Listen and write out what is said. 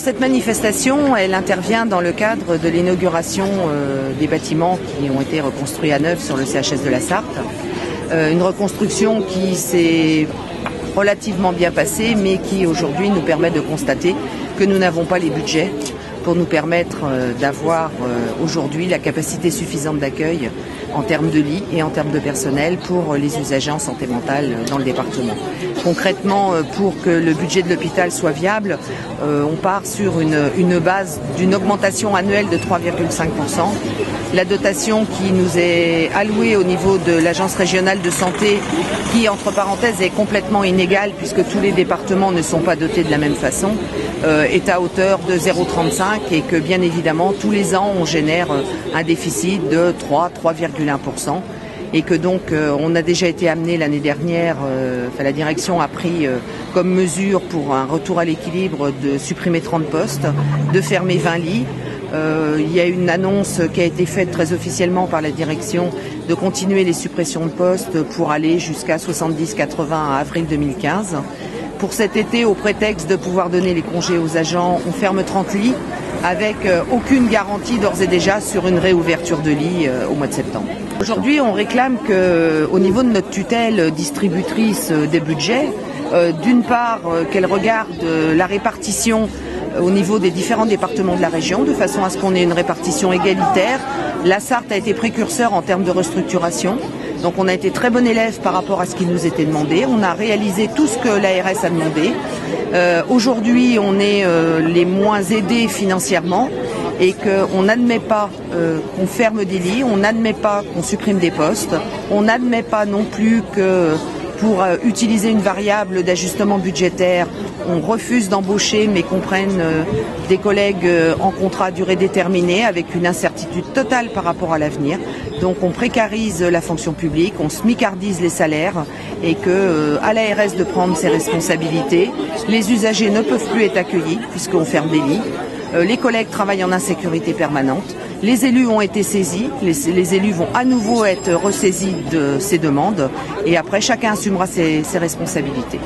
Cette manifestation, elle intervient dans le cadre de l'inauguration des bâtiments qui ont été reconstruits à neuf sur le CHS de la Sarthe. Une reconstruction qui s'est relativement bien passée, mais qui aujourd'hui nous permet de constater que nous n'avons pas les budgets pour nous permettre d'avoir aujourd'hui la capacité suffisante d'accueil en termes de lits et en termes de personnel pour les usagers en santé mentale dans le département. Concrètement, pour que le budget de l'hôpital soit viable, on part sur une base d'une augmentation annuelle de 3,5%. La dotation qui nous est allouée au niveau de l'Agence régionale de santé, qui entre parenthèses est complètement inégale puisque tous les départements ne sont pas dotés de la même façon, est à hauteur de 0,35 et que bien évidemment tous les ans on génère un déficit de 3,1% et que donc on a déjà été amené l'année dernière, la direction a pris comme mesure pour un retour à l'équilibre de supprimer 30 postes, de fermer 20 lits. Il y a une annonce qui a été faite très officiellement par la direction de continuer les suppressions de postes pour aller jusqu'à 70-80 à avril 2015. Pour cet été, au prétexte de pouvoir donner les congés aux agents, on ferme 30 lits avec aucune garantie d'ores et déjà sur une réouverture de lits au mois de septembre. Aujourd'hui, on réclame qu'au niveau de notre tutelle distributrice des budgets, d'une part qu'elle regarde la répartition au niveau des différents départements de la région, de façon à ce qu'on ait une répartition égalitaire. La Sarthe a été précurseur en termes de restructuration. Donc on a été très bon élève par rapport à ce qui nous était demandé. On a réalisé tout ce que l'ARS a demandé. Aujourd'hui, on est les moins aidés financièrement et qu'on n'admet pas qu'on ferme des lits, on n'admet pas qu'on supprime des postes, on n'admet pas non plus que pour utiliser une variable d'ajustement budgétaire, on refuse d'embaucher mais qu'on prenne des collègues en contrat à durée déterminée avec une incertitude totale par rapport à l'avenir. Donc on précarise la fonction publique, on smicardise les salaires et que à l'ARS de prendre ses responsabilités. Les usagers ne peuvent plus être accueillis puisqu'on ferme des lits. Les collègues travaillent en insécurité permanente. Les élus ont été saisis, les élus vont à nouveau être ressaisis de ces demandes et après chacun assumera ses responsabilités.